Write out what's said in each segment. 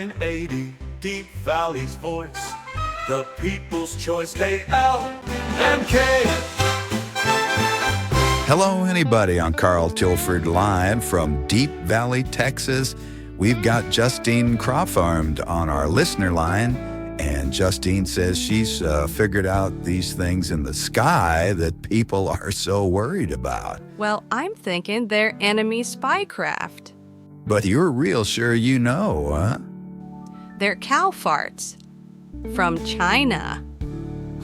980, Deep Valley's voice, the people's choice, KLNK. Hello, anybody. I'm Carl Tilford, live from Deep Valley, Texas. We've got Justine Crawford on our listener line, and Justine says she's figured out these things in the sky that people are so worried about. Well, I'm thinking they're enemy spycraft. But you're real sure you know, huh? They're cow farts from China.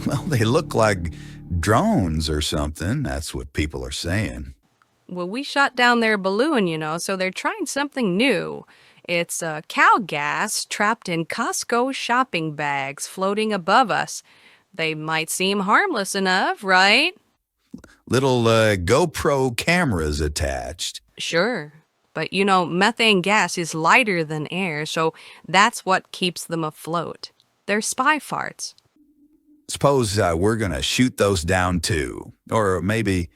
Well, they look like drones or something. That's what people are saying. Well, we shot down their balloon, so they're trying something new. It's cow gas trapped in Costco shopping bags floating above us. They might seem harmless enough, right? Little GoPro cameras attached. Sure. But, methane gas is lighter than air, so that's what keeps them afloat. They're spy farts. Suppose we're going to shoot those down too. Or maybe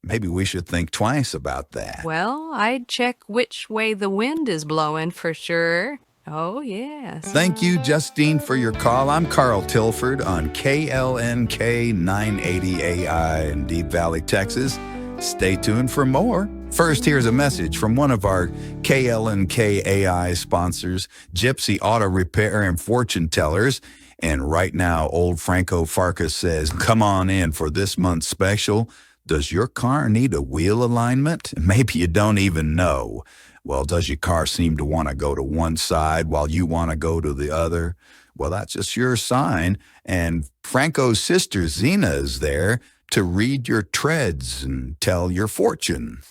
we should think twice about that. Well, I'd check which way the wind is blowing for sure. Oh, yes. Thank you, Justine, for your call. I'm Carl Tilford on KLNK 980 AI in Deep Valley, Texas. Stay tuned for more. First, here's a message from one of our KLNK AI sponsors, Gypsy Auto Repair and Fortune Tellers. And right now, old Franco Farkas says, come on in for this month's special. Does your car need a wheel alignment? Maybe you don't even know. Well, does your car seem to want to go to one side while you want to go to the other? Well, that's just your sign. And Franco's sister, Zena, is there to read your treads and tell your fortune.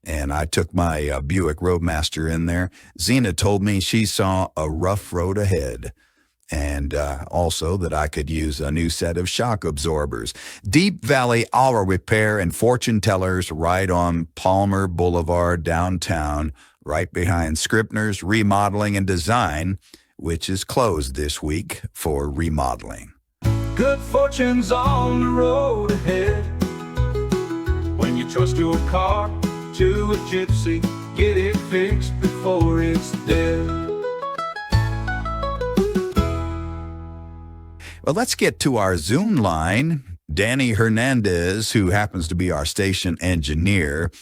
And I took my Buick Roadmaster in there. Zena told me she saw a rough road ahead. And also that I could use a new set of shock absorbers. Deep Valley Auto Repair and Fortune Tellers right on Palmer Boulevard downtown, right behind Scribner's Remodeling and Design, which is closed this week for remodeling. Good fortune's on the road ahead. When you trust your car to a gypsy, get it fixed before it's dead. Well, let's get to our Zoom line. Danny Hernandez, who happens to be our station engineer,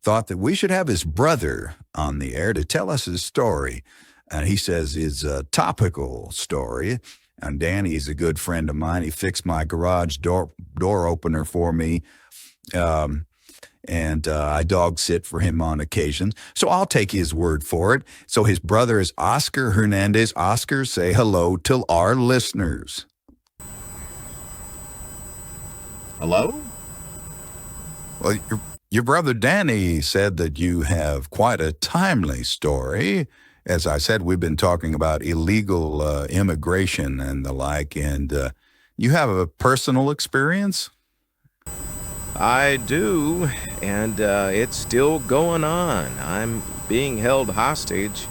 thought that we should have his brother on the air to tell us his story. And he says it's a topical story. And Danny's a good friend of mine. He fixed my garage door opener for me. And I dog sit for him on occasion. So I'll take his word for it. So his brother is Oscar Hernandez. Oscar, say hello to our listeners. Hello? Well, your brother Danny said that you have quite a timely story. As I said, we've been talking about illegal immigration and the like, and you have a personal experience? I do, and it's still going on. I'm being held hostage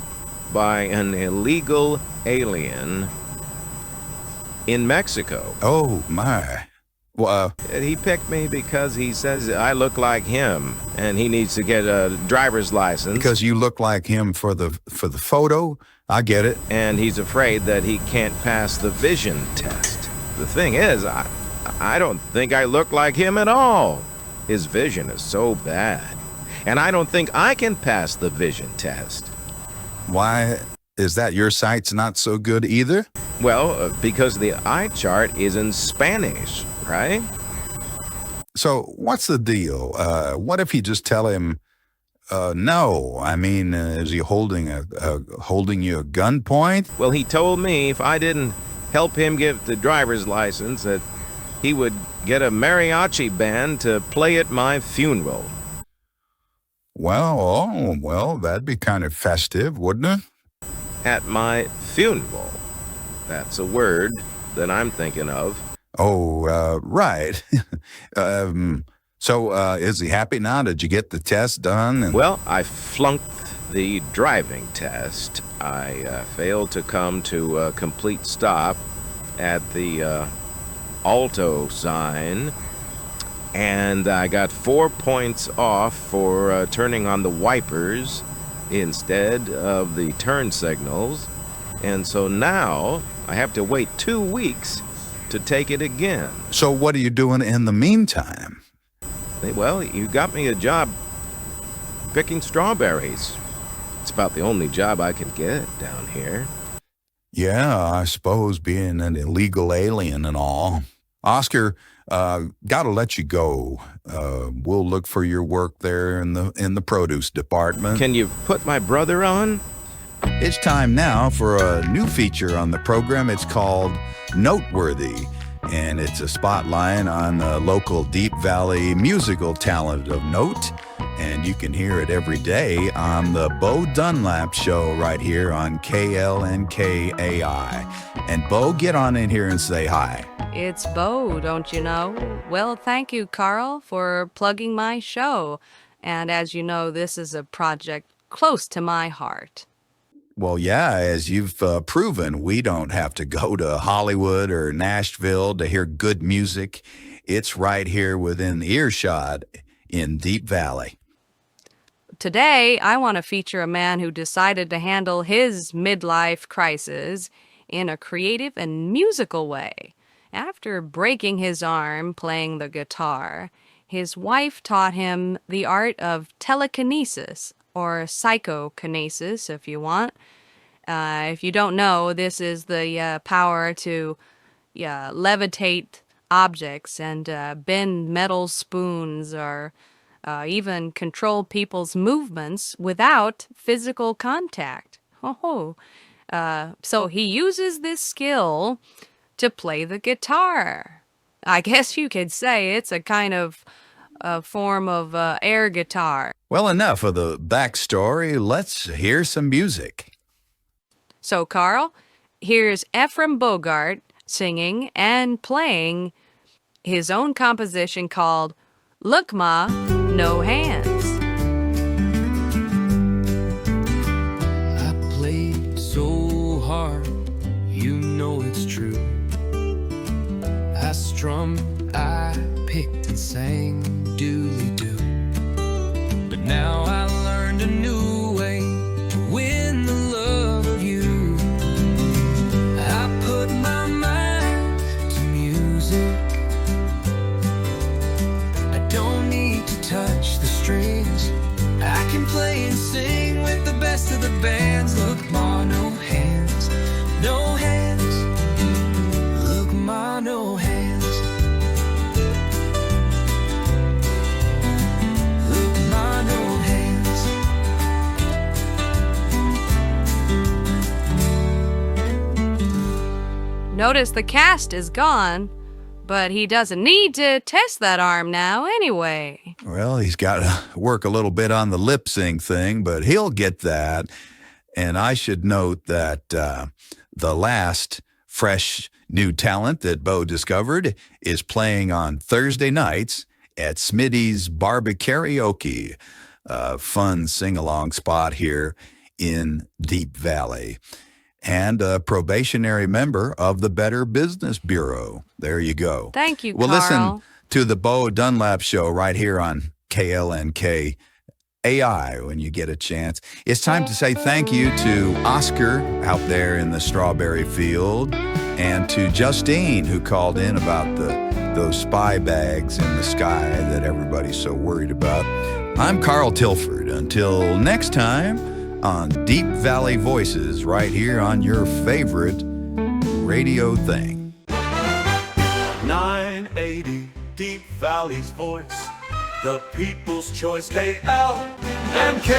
by an illegal alien in Mexico. Oh, my. Well, He picked me because he says I look like him, and he needs to get a driver's license. because you look like him for the photo? I get it. And he's afraid that he can't pass the vision test. The thing is, I don't think I look like him at all. His vision is so bad. And I don't think I can pass the vision test. Why is that? Your sight's not so good either? Well, because the eye chart is in Spanish, right? So what's the deal? What if you just tell him, no? I mean, is he holding you a gunpoint? Well, he told me if I didn't help him get the driver's license, that he would get a mariachi band to play at my funeral. Well, that'd be kind of festive, wouldn't it? At my funeral. That's a word that I'm thinking of. Oh, right. So is he happy now? Did you get the test done? Well, I flunked the driving test. I failed to come to a complete stop at the Alto sign, and I got 4 points off for turning on the wipers instead of the turn signals. And so now I have to wait 2 weeks to take it again. So what are you doing in the meantime? Well, you got me a job picking strawberries. It's about the only job I can get down here. Yeah, I suppose being an illegal alien and all. Oscar, gotta let you go. We'll look for your work there in the produce department. Can you put my brother on? It's time now for a new feature on the program. It's called Noteworthy, and it's a spotlight on a local Deep Valley musical talent of note. And you can hear it every day on the Bo Dunlap Show right here on KLNK AI. And Bo, get on in here and say hi. It's Bo, don't you know? Well, thank you, Carl, for plugging my show. And as you know, this is a project close to my heart. Well, yeah, as you've proven, we don't have to go to Hollywood or Nashville to hear good music. It's right here within earshot in Deep Valley. Today, I want to feature a man who decided to handle his midlife crisis in a creative and musical way. After breaking his arm playing the guitar, his wife taught him the art of telekinesis, or psychokinesis, if you want. If you don't know, this is the power to levitate objects and bend metal spoons or even control people's movements without physical contact. So he uses this skill to play the guitar. I guess you could say it's a kind of form of air guitar. Well, enough of the backstory. Let's hear some music. So, Carl, here's Ephraim Bogart singing and playing his own composition called Look Ma, No Hands. I played so hard, you know it's true. I strummed, I picked and sang doodly-doo. But now I learned a new way to win the love of you. I put my mind to music. I don't need to touch the strings. I can play and sing with the best of the bands. Look, ma, no hands, no hands. Look, ma, no hands. Look, ma, no hands. Notice the cast is gone, but he doesn't need to test that arm now anyway. Well, he's got to work a little bit on the lip sync thing, but he'll get that. And I should note that the last fresh new talent that Bo discovered is playing on Thursday nights at Smitty's Barbecue, a fun sing-along spot here in Deep Valley, and a probationary member of the Better Business Bureau. There you go. Thank you, Well, Carl. listen to the Bo Dunlap Show right here on KLNK AI when you get a chance. It's time to say thank you to Oscar out there in the strawberry field and to Justine, who called in about those spy bags in the sky that everybody's so worried about. I'm Carl Tilford. Until next time on Deep Valley Voices right here on your favorite radio thing. 980 Deep Valley's voice, the people's choice, KLNK.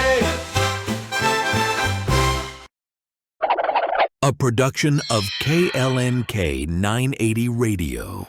A production of KLNK 980 Radio.